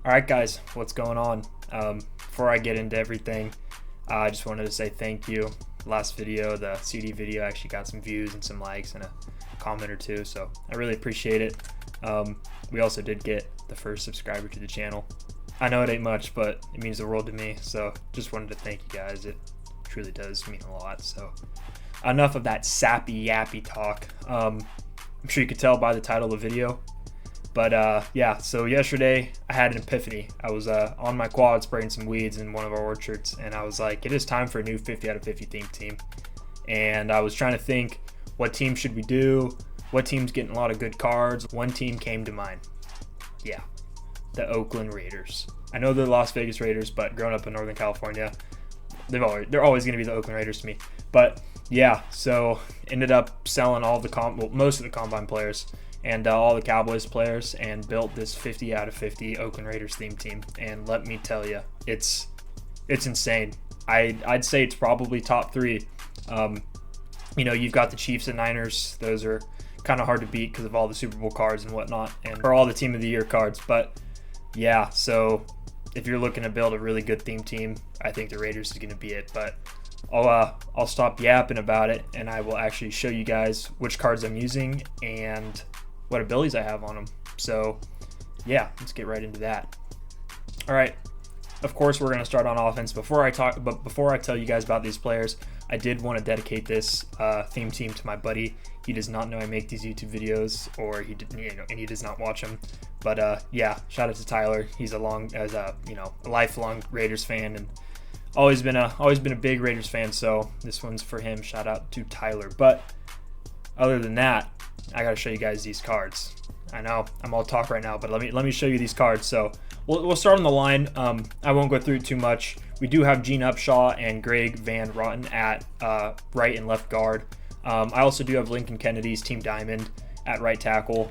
All right, guys, what's going on? Before I get into everything, I just wanted to say thank you. Last video, the CD video, actually got some views and some likes and a comment or two, so I really appreciate it. We also did get the first subscriber to the channel. I know it ain't much, but it means the world to me, so just wanted to thank you guys. It truly does mean a lot. So enough of that sappy, yappy talk. I'm sure you could tell by the title of the video. But yeah, so yesterday I had an epiphany. I was on my quad spraying some weeds in one of our orchards, and I was like, it is time for a new 50 out of 50 theme team. And I was trying to think, what team should we do? What team's getting a lot of good cards? One team came to mind. Yeah, the Oakland Raiders. I know they're the Las Vegas Raiders, but growing up in Northern California, they're always going to be the Oakland Raiders to me. But yeah, so ended up selling all the most of the combine players and all the Cowboys players, and built this 50 out of 50 Oakland Raiders theme team. And let me tell you, it's insane. I'd say it's probably top three. You've got the Chiefs and Niners. Those are kind of hard to beat because of all the Super Bowl cards and whatnot, and for all the Team of the Year cards. But yeah, so if you're looking to build a really good theme team, I think the Raiders is going to be it. But I'll stop yapping about it, and I will actually show you guys which cards I'm using and what abilities I have on them. So yeah, let's get right into that. All right, of course we're going to start on offense. Before I tell you guys about these players, I did want to dedicate this theme team to my buddy. He does not know I make these YouTube videos, or he does not watch them. But yeah, shout out to Tyler. He's a lifelong Raiders fan, and always been a big Raiders fan. So this one's for him. Shout out to Tyler. But other than that, I gotta show you guys these cards. I know I'm all talk right now, but let me show you these cards. So we'll start on the line. I won't go through it too much. We do have Gene Upshaw and Greg Van Roten at right and left guard. I also do have Lincoln Kennedy's Team Diamond at right tackle.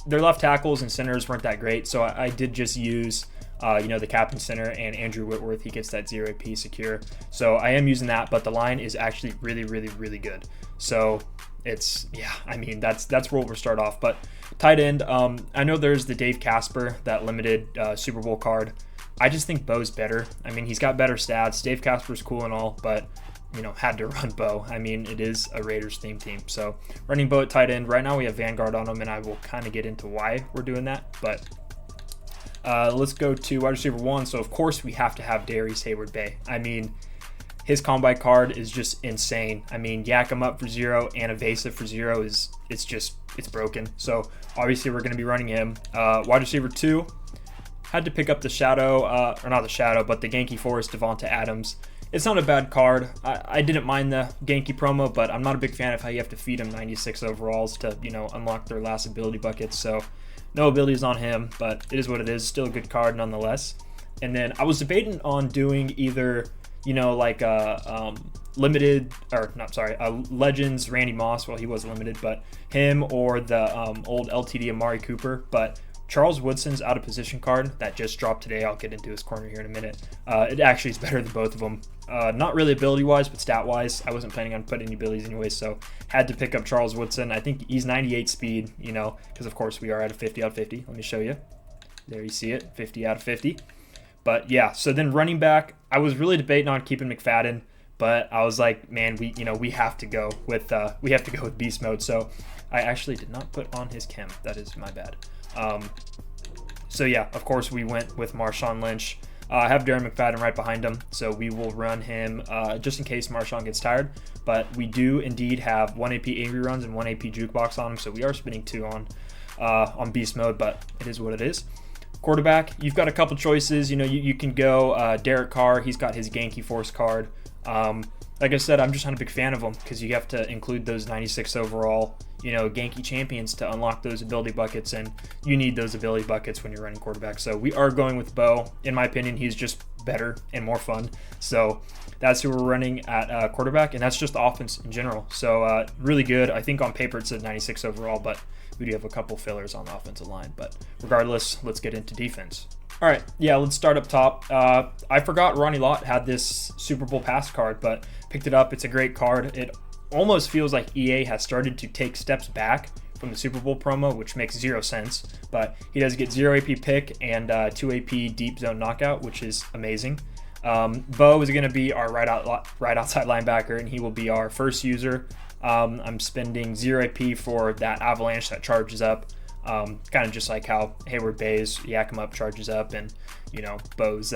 Their left tackles and centers weren't that great, so I did just use the captain center and Andrew Whitworth. He gets that 0 AP secure, so I am using that. But the line is actually really, really, really good. So that's where we'll start off. But tight end, I know there's the Dave Casper, that limited Super Bowl card. I just think Bo's better. I mean, he's got better stats. Dave Casper's cool and all, but had to run Bo. I mean, it is a Raiders theme team. So running Bo at tight end. Right now we have Vanguard on him, and I will kind of get into why we're doing that. But let's go to wide receiver 1. So of course we have to have Darius Hayward-Bay. I mean, his combine card is just insane. I mean, Yak him up for 0 and Evasive for 0 it's broken. So obviously we're going to be running him. Wide receiver 2, had to pick up the shadow, or not the shadow, but the Genki Forest Devonta Adams. It's not a bad card. I didn't mind the Genki promo, but I'm not a big fan of how you have to feed him 96 overalls to unlock their last ability buckets. So no abilities on him, but it is what it is. Still a good card nonetheless. And then I was debating on doing either a Legends Randy Moss. Well, he was limited, but him or the old LTD Amari Cooper. But Charles Woodson's out of position card that just dropped today. I'll get into his corner here in a minute. It actually is better than both of them. Not really ability-wise, but stat-wise. I wasn't planning on putting any abilities anyway, so had to pick up Charles Woodson. I think he's 98 speed, because of course we are at a 50 out of 50. Let me show you. There you see it, 50 out of 50. But yeah, so then running back, I was really debating on keeping McFadden, but I was like, man, we have to go with beast mode. So I actually did not put on his chem. That is my bad. So yeah, of course we went with Marshawn Lynch. I have Darren McFadden right behind him, so we will run him just in case Marshawn gets tired. But we do indeed have 1 AP Angry Runs and 1 AP Jukebox on him, so we are spinning 2 on beast mode, but it is what it is. Quarterback, you've got a couple choices. You can go Derek Carr. He's got his Genki Force card. Like I said, I'm just not a big fan of them because you have to include those 96 overall, Genki champions to unlock those ability buckets, and you need those ability buckets when you're running quarterback. So we are going with Bo. In my opinion, he's just better and more fun. So that's who we're running at quarterback, and that's just the offense in general. So really good. I think on paper it said 96 overall, but we do have a couple fillers on the offensive line. But regardless, let's get into defense. All right, yeah, let's start up top. I forgot Ronnie Lott had this Super Bowl pass card, but picked it up. It's a great card. It almost feels like EA has started to take steps back from the Super Bowl promo, which makes 0 sense. But he does get 0 AP pick and 2 AP deep zone knockout, which is amazing. Bo is going to be our right outside linebacker, and he will be our first user. I'm spending 0 AP for that avalanche that charges up. Kind of just like how Hayward Bay's Yak 'em Up charges up, and Bo's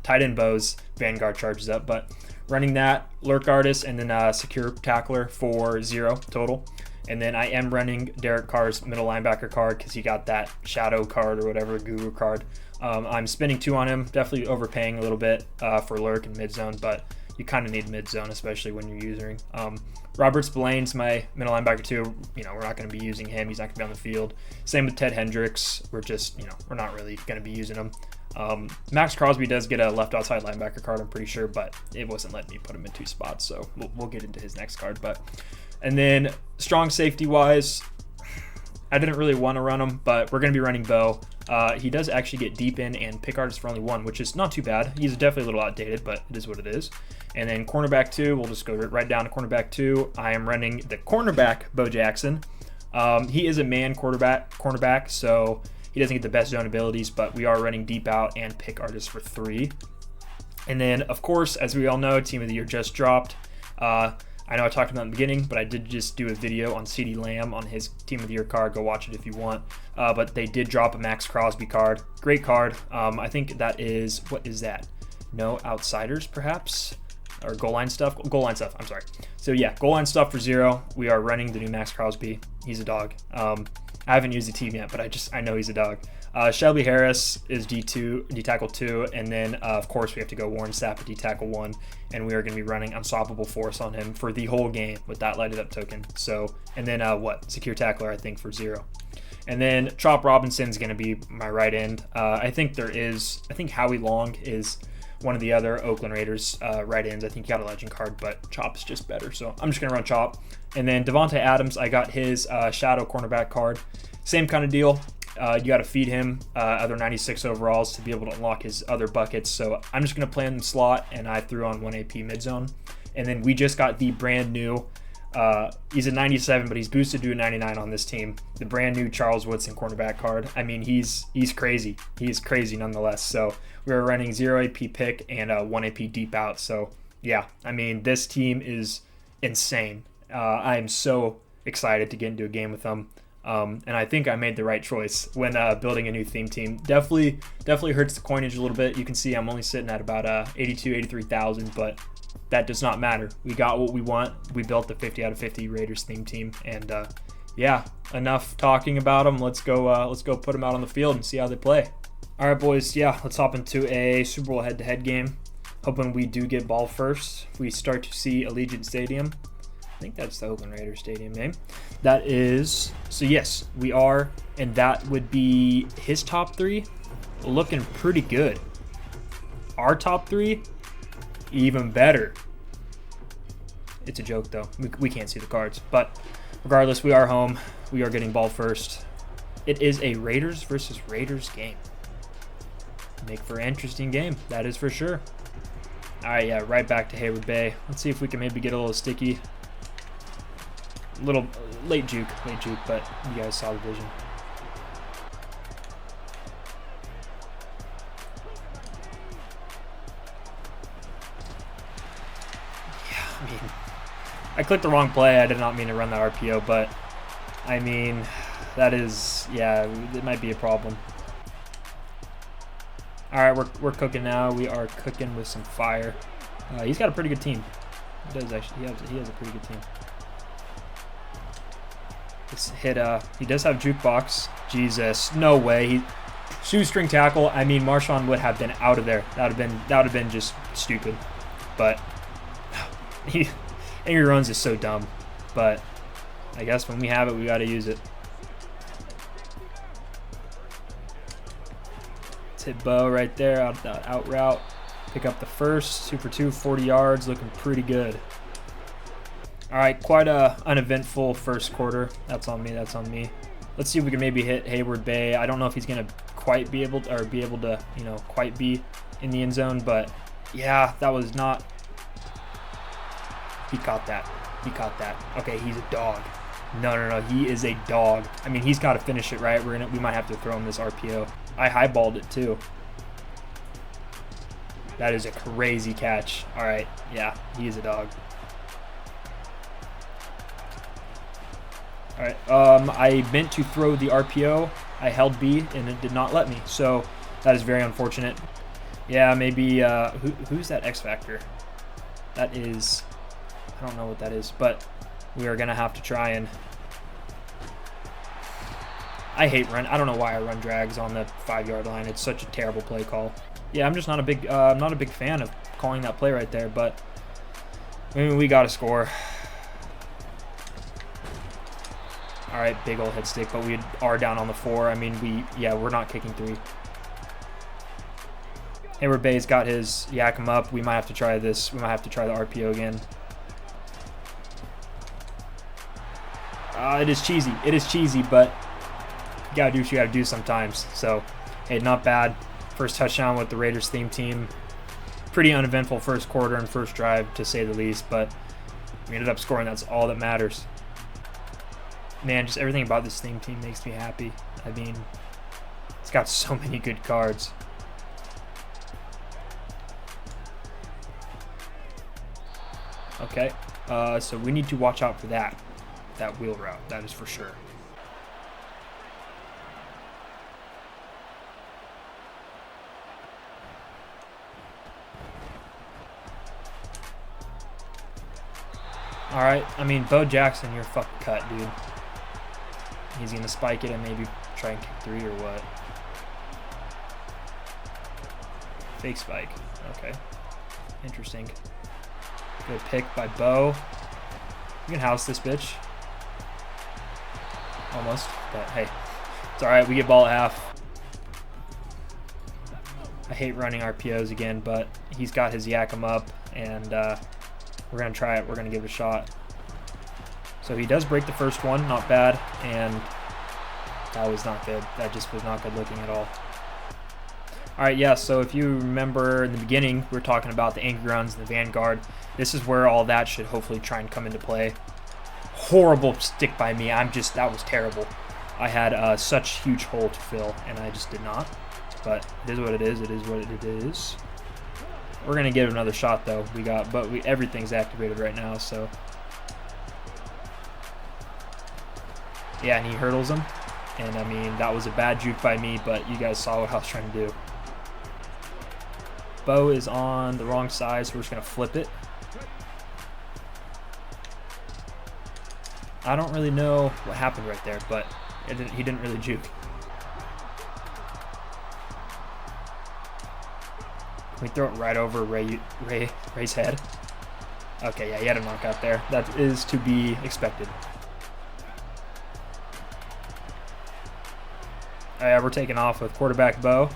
tight end Bo's Vanguard charges up. But running that lurk artist and then secure tackler for 0 total. And then I am running Derek Carr's middle linebacker card because he got that shadow card or whatever, guru card. I'm spending 2 on him, definitely overpaying a little bit for lurk and mid zone, but you kind of need mid zone, especially when you're using. Robert Spillane's my middle linebacker too. We're not going to be using him. He's not going to be on the field. Same with Ted Hendricks. We're just, we're not really going to be using him. Max Crosby does get a left outside linebacker card, I'm pretty sure, but it wasn't letting me put him in 2 spots, so we'll get into his next card. And then strong safety wise, I didn't really want to run him, but we're going to be running Bo. He does actually get deep in and pick artist for only 1, which is not too bad. He's definitely a little outdated, but it is what it is. And then cornerback 2, we'll just go right down to cornerback 2. I am running the cornerback Bo Jackson. He is a man cornerback, so he doesn't get the best zone abilities, but we are running deep out and pick artist for 3. And then, of course, as we all know, Team of the Year just dropped. I know I talked about it in the beginning, but I did just do a video on CeeDee Lamb on his Team of the Year card. Go watch it if you want. But they did drop a Max Crosby card. Great card. I think that is, what is that? No outsiders, perhaps? Or goal line stuff? Goal line stuff, I'm sorry. So yeah, goal line stuff for 0. We are running the new Max Crosby. He's a dog. I haven't used the team yet, but I know he's a dog. Shelby Harris is D tackle 2, and then of course we have to go Warren Sapp at D tackle 1, and we are going to be running Unstoppable Force on him for the whole game with that lighted up token. So, and then secure tackler I think for 0. And then Chop Robinson's going to be my right end. I think Howie Long is one of the other Oakland Raiders right ends. I think he got a legend card, but Chop's just better, so I'm just going to run Chop. And then Devontae Adams, I got his shadow cornerback card. Same kind of deal. You got to feed him other 96 overalls to be able to unlock his other buckets. So I'm just going to play in the slot, and I threw on 1 AP mid zone. And then we just got the brand new, he's a 97, but he's boosted to a 99 on this team. The brand new Charles Woodson cornerback card. I mean, he's crazy. He's crazy nonetheless. So we're running 0 AP pick and 1 AP deep out. So yeah, I mean, this team is insane. I am so excited to get into a game with them. And I think I made the right choice when building a new theme team. Definitely hurts the coinage a little bit. You can see I'm only sitting at about 83,000, but that does not matter. We got what we want. We built the 50 out of 50 Raiders theme team, and yeah, enough talking about them. Let's go put them out on the field and see how they play. All right, boys. Yeah, let's hop into a Super Bowl head-to-head game. Hoping we do get ball first. We start to see Allegiant Stadium. I think that's the Oakland Raiders Stadium name. That is, so yes, we are, and that would be his top 3, looking pretty good. Our top 3, even better. It's a joke though, we can't see the cards, but regardless, we are home. We are getting ball first. It is a Raiders versus Raiders game. Make for an interesting game, that is for sure. All right, yeah, right back to Hayward Bay. Let's see if we can maybe get a little sticky. Little late juke, but you guys saw the vision. Yeah, I mean, I clicked the wrong play. I did not mean to run that RPO, but I mean, that is, yeah, it might be a problem. All right, we're cooking now. We are cooking with some fire. He's got a pretty good team. He does actually. He has a pretty good team. This hit. He does have jukebox. Jesus, no way. Shoestring tackle. I mean, Marshawn would have been out of there. That would have been just stupid. But Angry Runs is so dumb. But I guess when we have it, we got to use it. Let's hit Bo right there out route. Pick up the first. 2 for 2, 40 yards. Looking pretty good. All right, quite a uneventful first quarter. That's on me. Let's see if we can maybe hit Hayward Bay. I don't know if he's gonna quite be able to, quite be in the end zone, but yeah, that was not. He caught that. Okay, he's a dog. No. He is a dog. I mean, he's got to finish it, right? We might have to throw him this RPO. I highballed it too. That is a crazy catch. All right. Yeah, he is a dog. All right. I meant to throw the RPO. I held B, and it did not let me. So that is very unfortunate. Yeah, maybe. Who's that X Factor? That is. I don't know what that is, but we are gonna have to try and. I hate run. I don't know why I run drags on the 5-yard line. It's such a terrible play call. Yeah, I'm just not a big. I'm not a big fan of calling that play right there, but I mean, we got to score. All right, big old head stick, but we are down on the 4. I mean, we're not kicking 3. Hayward Bay's got his yak him up. We might have to try this. We might have to try the RPO again. It is cheesy. It is cheesy, but you gotta do what you gotta do sometimes. So, hey, not bad. First touchdown with the Raiders theme team. Pretty uneventful first quarter and first drive, to say the least, but we ended up scoring. That's all that matters. Man, just everything about this theme team makes me happy. I mean, it's got so many good cards. Okay, so we need to watch out for that wheel route. That is for sure. All right, I mean, Bo Jackson, you're fucking cut, dude. He's gonna spike it and maybe try and kick 3 or what? Fake spike. Okay, interesting. Good pick by Bo. You can house this bitch. Almost, but hey, it's all right. We get ball at half. I hate running RPOs again, but he's got his yak him up, and we're gonna try it. We're gonna give it a shot. So he does break the first one, not bad, and that was not good. That just was not good looking at all. All right, yeah, so if you remember in the beginning, we were talking about the angry runs and the Vanguard. This is where all that should hopefully try and come into play. Horrible stick by me. That was terrible. I had such huge hole to fill, and I just did not. But it is what it is. It is what it is. We're gonna give it another shot though. Everything's activated right now, so. Yeah, and he hurdles him. And I mean, that was a bad juke by me, but you guys saw what I was trying to do. Bo is on the wrong side, so we're just gonna flip it. I don't really know what happened right there, but he didn't really juke. Can we throw it right over Ray's head? Okay, yeah, he had a knockout there. That is to be expected. We're taking off with quarterback Bo.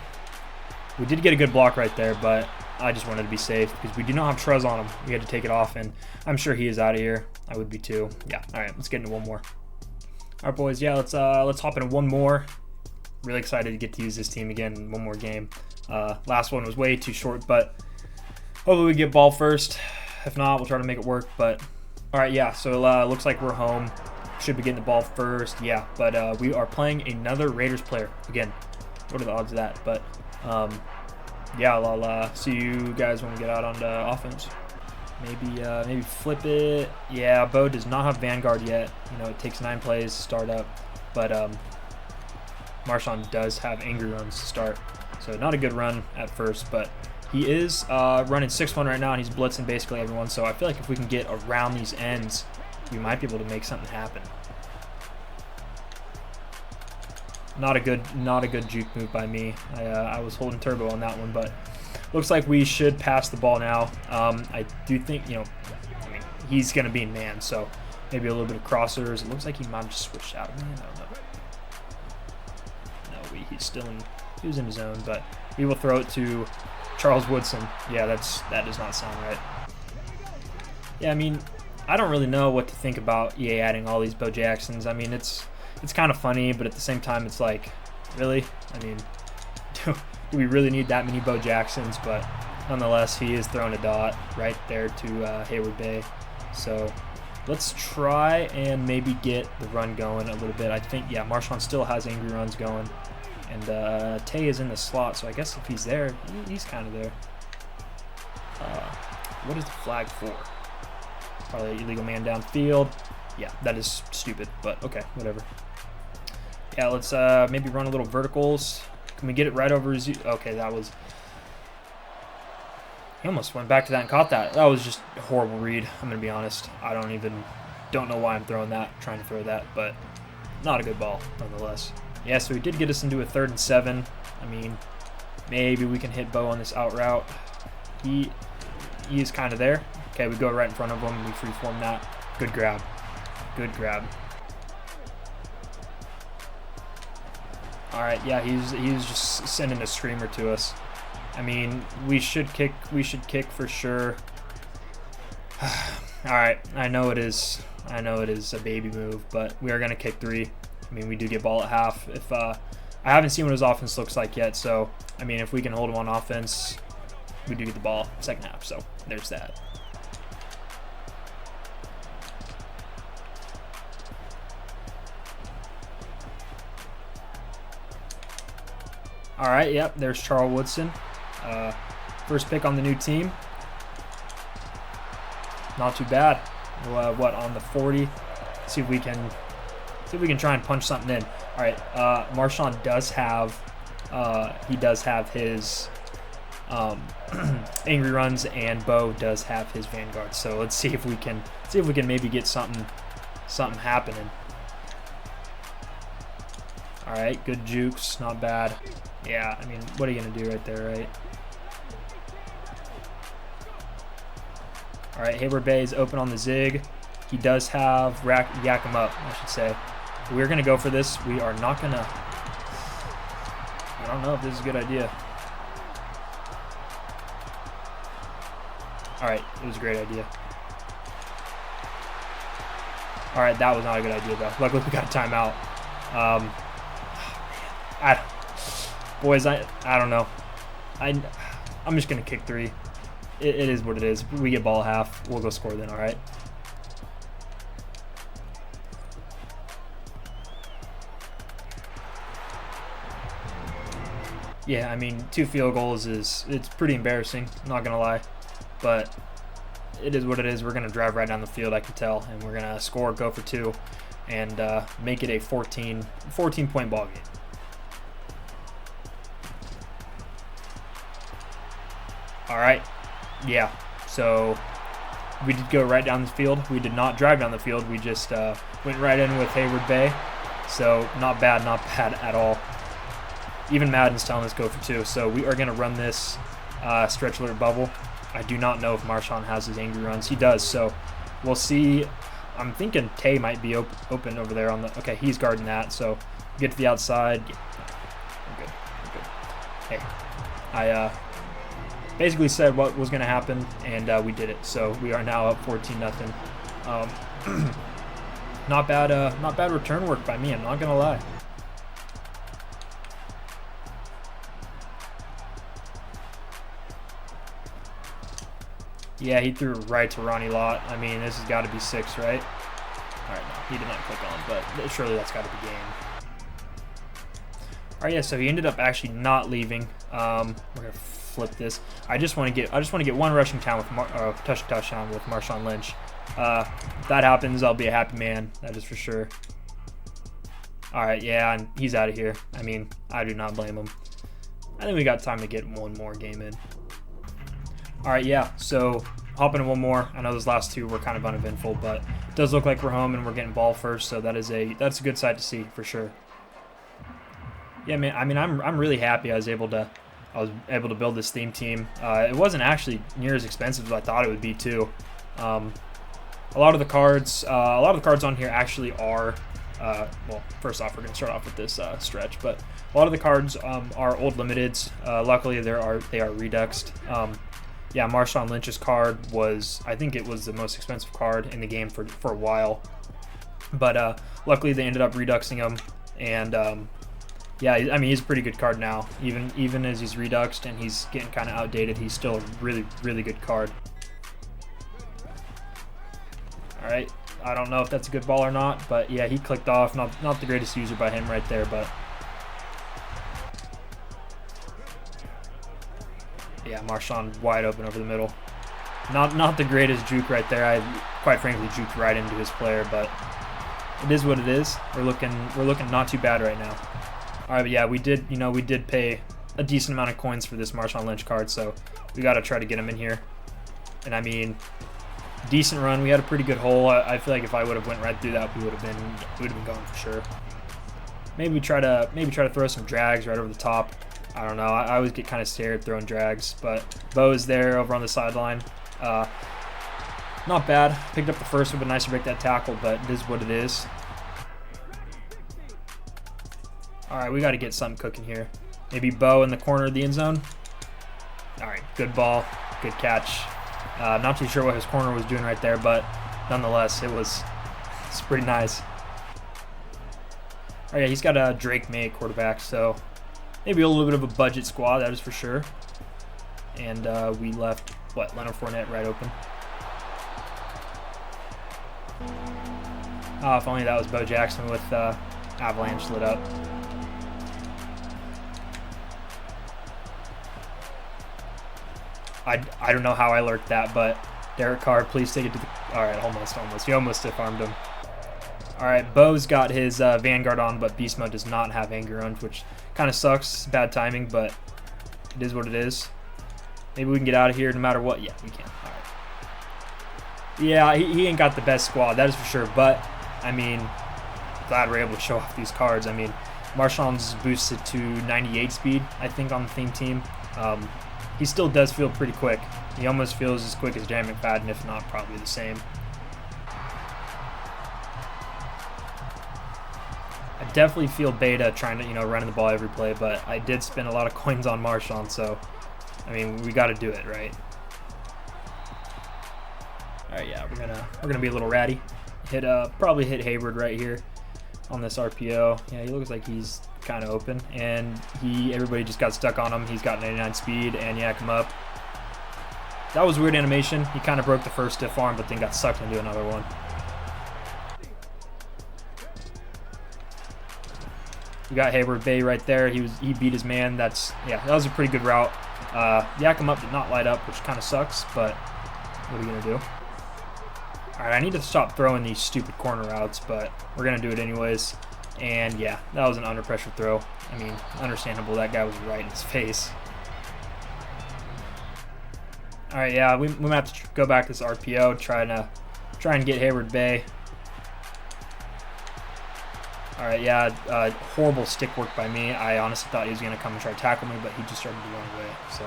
We did get a good block right there, but I just wanted to be safe because we do not have Trez on him. We had to take it off, and I'm sure he is out of here. I would be too. Yeah. All right, let's get into one more. All right, boys. Yeah, let's hop into one more. Really excited to get to use this team again in one more game. Last one was way too short, but hopefully we get ball first. If not, we'll try to make it work. But all right, yeah. So looks like we're home. Should be getting the ball first. Yeah, but we are playing another Raiders player again. What are the odds of that? But yeah, I'll see you guys when we get out on the offense. Maybe flip it. Yeah, Bo does not have Vanguard yet. You know, it takes 9 plays to start up, but Marshawn does have angry runs to start. So not a good run at first, but he is running 6-1 right now, and he's blitzing basically everyone. So I feel like if we can get around these ends, we might be able to make something happen. Not a good juke move by me. I was holding turbo on that one, but looks like we should pass the ball now. I do think, I mean, he's going to be in man, so maybe a little bit of crossers. It looks like he might have just switched out. Man, I don't know. No, he was in his zone, but he will throw it to Charles Woodson. Yeah, that does not sound right. Yeah, I mean, I don't really know what to think about EA adding all these Bo Jacksons. I mean, it's kind of funny, but at the same time, it's like, really? I mean, do we really need that many Bo Jacksons? But nonetheless, he is throwing a dot right there to Hayward Bay. So Let's try and maybe get the run going a little bit. I think, yeah, Marshawn still has angry runs going. And Tay is in the slot, so I guess if he's there, he's kind of there. What is the flag for? Probably illegal man downfield. Yeah, that is stupid, but okay, whatever. Yeah, let's maybe run a little verticals. Can we get it right over his... Okay, that was... He almost went back to that and caught that. That was just a horrible read, I'm going to be honest. I don't know why I'm throwing that, trying to throw that, but not a good ball, nonetheless. Yeah, so he did get us into a 3rd and 7. I mean, maybe we can hit Bo on this out route. He is kind of there. Okay, we go right in front of him. We freeform that. Good grab. Good grab. All right, yeah, he's just sending a screamer to us. I mean, we should kick for sure. All right, I know it is a baby move, but we are gonna kick 3. I mean, we do get ball at half. If I haven't seen what his offense looks like yet, so I mean, if we can hold him on offense, we do get the ball second half. So there's that. All right, yep, there's Charles Woodson. First pick on the new team. Not too bad. What, on the 40? See if we can try and punch something in. All right, Marshawn does have his angry runs, and Bo does have his vanguard. So let's see if we can maybe get something happening. All right, good jukes, not bad. Yeah, I mean, what are you gonna do right there, right? All right, Hayward Bay is open on the zig. He does have yak him up, I should say. We're gonna go for this. We are not gonna. I don't know if this is a good idea. All right, it was a great idea. All right, that was not a good idea though. Luckily, we got a timeout. Boys, I don't know. I'm just gonna kick 3. It is what it is. We get ball half. We'll go score then. All right. Yeah, I mean, 2 field goals it's pretty embarrassing. I'm not gonna lie, but it is what it is. We're gonna drive right down the field, I can tell, and we're gonna score, go for 2, and make it a 14-point ball game. All right, yeah, so we did go right down the field. We did not drive down the field. We just went right in with Hayward Bay, so not bad at all. Even Madden's telling us go for 2, so we are going to run this stretch alert bubble. I do not know if Marshawn has his angry runs. He does, so we'll see. I'm thinking Tay might be open over there on the... Okay, he's guarding that, so get to the outside. Yeah. We're good. Hey, I basically said what was going to happen, and we did it. So we are now up 14-0. Not bad return work by me, I'm not going to lie. Yeah, he threw right to Ronnie Lott. I mean, this has got to be 6, right? All right, no, he did not click on, but surely that's got to be game. All right, yeah, so he ended up actually not leaving. We're gonna flip this. I just want to get one rushing touchdown with Marshawn Lynch. If that happens, I'll be a happy man. That is for sure. All right, yeah, and he's out of here. I mean, I do not blame him. I think we got time to get one more game in. All right, yeah, so hop into one more. I know those last 2 were kind of uneventful, but it does look like we're home and we're getting ball first, so that's a good sight to see for sure. Yeah, man, I mean, I'm really happy I was able to build this theme team. It wasn't actually near as expensive as I thought it would be too. A lot of the cards on here actually are well, first off, we're going to start off with this stretch, but a lot of the cards are old limiteds. Luckily, they are reduxed. Yeah, Marshawn Lynch's card was, I think it was the most expensive card in the game for a while, but luckily they ended up reduxing him, and yeah, I mean, he's a pretty good card now. Even as he's reduxed and he's getting kind of outdated, he's still a really, really good card. All right, I don't know if that's a good ball or not, but yeah, he clicked off. Not the greatest user by him right there, but yeah, Marshawn wide open over the middle. Not the greatest juke right there. I quite frankly juked right into his player, but it is what it is. We're looking not too bad right now. All right, but yeah, we did pay a decent amount of coins for this Marshawn Lynch card, so we got to try to get him in here. And I mean, decent run. We had a pretty good hole. I feel like if I would have went right through that, we would have been going for sure. Maybe try to throw some drags right over the top. I don't know. I always get kind of scared throwing drags, but Bo is there over on the sideline. Not bad. Picked up the first. Would have been nice to break that tackle, but it is what it is. All right, we got to get something cooking here. Maybe Bo in the corner of the end zone. All right, good ball, good catch. Not too sure what his corner was doing right there, but nonetheless, it's pretty nice. Oh yeah, he's got a Drake May quarterback, so maybe a little bit of a budget squad, that is for sure. And we left, Leonard Fournette right open. Oh, if only that was Bo Jackson with Avalanche lit up. I don't know how I lurked that, but Derek Carr, please take it to the... All right, almost. You almost stiff-armed him. All right, Bo's got his Vanguard on, but Beast Mode does not have Anger on, which kind of sucks. Bad timing, but it is what it is. Maybe we can get out of here no matter what. Yeah, we can. All right. Yeah, he ain't got the best squad, that is for sure. But, I mean, glad we're able to show off these cards. I mean, Marshawn's boosted to 98 speed, I think, on the theme team. He still does feel pretty quick. He almost feels as quick as Darren McFadden, if not probably the same. I definitely feel beta trying to, running the ball every play, but I did spend a lot of coins on Marshawn, so, I mean, we got to do it, right? All right, yeah, we're gonna be a little ratty. Probably hit Hayward right here on this RPO. Yeah, he looks like he's kind of open, and everybody just got stuck on him. He's got 99 speed, and yak him up. That was weird animation. He kind of broke the first stiff arm, but then got sucked into another one. We got Hayward Bay right there. He beat his man. That was a pretty good route. Yak him up did not light up, which kind of sucks, but what are we gonna do? All right, I need to stop throwing these stupid corner routes, but we're gonna do it anyways. And yeah, that was an under pressure throw. I mean, understandable. That guy was right in his face. All right, yeah, we might have to go back to this RPO, try and get Hayward Bay. All right, yeah, horrible stick work by me. I honestly thought he was gonna come and try to tackle me, but he just started to run away. So,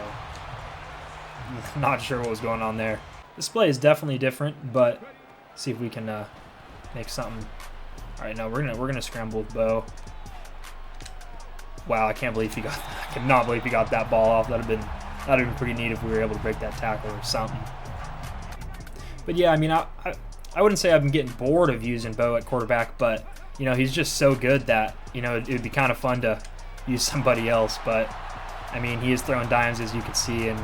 I'm not sure what was going on there. This play is definitely different, but see if we can make something. All right, no, we're gonna scramble with Bo. Wow, I cannot believe he got that ball off. That'd have been pretty neat if we were able to break that tackle or something. But yeah, I mean, I wouldn't say I've been getting bored of using Bo at quarterback, but he's just so good that it would be kind of fun to use somebody else. But I mean, he is throwing dimes, as you can see, and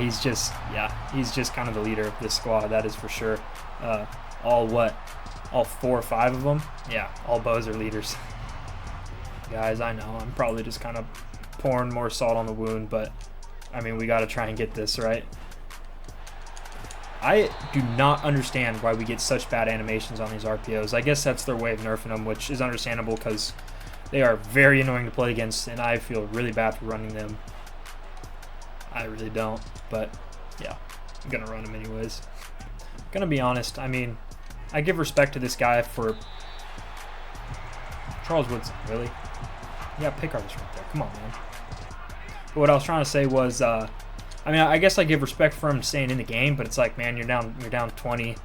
he's just kind of the leader of this squad, that is for sure. All 4 or 5 of them? Yeah, all Bo's are leaders. Guys, I know, I'm probably just kind of pouring more salt on the wound, but I mean, we got to try and get this, right? I do not understand why we get such bad animations on these RPOs. I guess that's their way of nerfing them, which is understandable because they are very annoying to play against, and I feel really bad for running them. I really don't, but yeah, I'm going to run them anyways. I'm going to be honest, I mean, I give respect to this guy for Charles Woodson, really? Yeah, pick artist right there. Come on, man. But what I was trying to say was, I mean, I guess I give respect for him staying in the game, but it's like, man, you're down 20.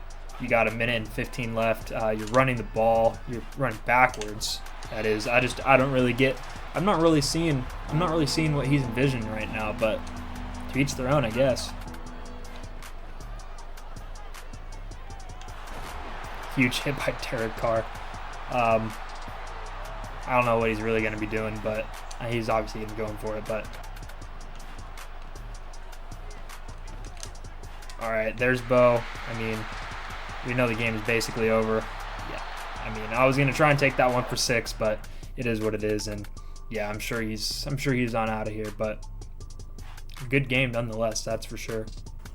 You got a minute and 15 left. You're running the ball. You're running backwards. That is, I don't really get. I'm not really seeing what he's envisioning right now, but to each their own, I guess. Huge hit by Derek Carr. I don't know what he's really going to be doing, but he's obviously going to be going for it. But all right, there's Bo. I mean, we know the game is basically over. Yeah, I mean, I was gonna try and take that one for 6, but it is what it is, and yeah, I'm sure he's on out of here, but good game nonetheless, that's for sure.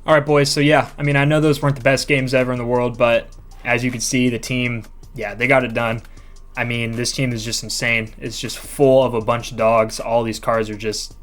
All right, boys. So yeah, I mean, I know those weren't the best games ever in the world, but as you can see, the team, yeah, they got it done. I mean, this team is just insane. It's just full of a bunch of dogs. All these cards are just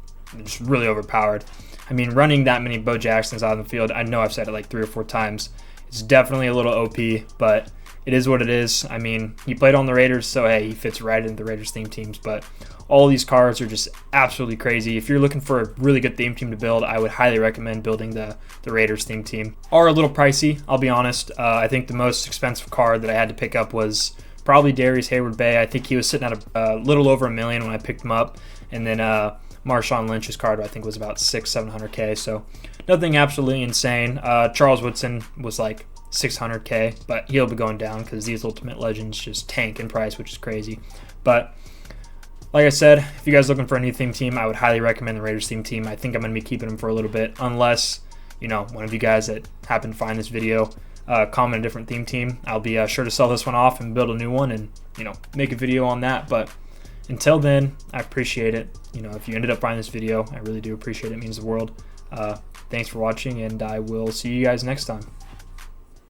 really overpowered. I mean, running that many Bo Jacksons out on the field, I know I've said it like 3 or 4 times. It's definitely a little OP, but it is what it is. I mean, he played on the Raiders, so hey, he fits right into the Raiders theme teams, but all these cards are just absolutely crazy. If you're looking for a really good theme team to build, I would highly recommend building the Raiders theme team. Are a little pricey, I'll be honest. I think the most expensive card that I had to pick up was probably Darius Hayward-Bay. I think he was sitting at a little over $1 million when I picked him up, and then Marshawn Lynch's card I think was about 600-700K, so nothing absolutely insane. Charles Woodson was like 600K, but he'll be going down because these Ultimate Legends just tank in price, which is crazy. But like I said, if you guys are looking for a new theme team, I would highly recommend the Raiders theme team. I think I'm going to be keeping them for a little bit, unless, you know, one of you guys that happen to find this video comment a different theme team. I'll be sure to sell this one off and build a new one and, you know, make a video on that. But until then, I appreciate it. You know, if you ended up finding this video, I really do appreciate it. It means the world. Thanks for watching, and I will see you guys next time.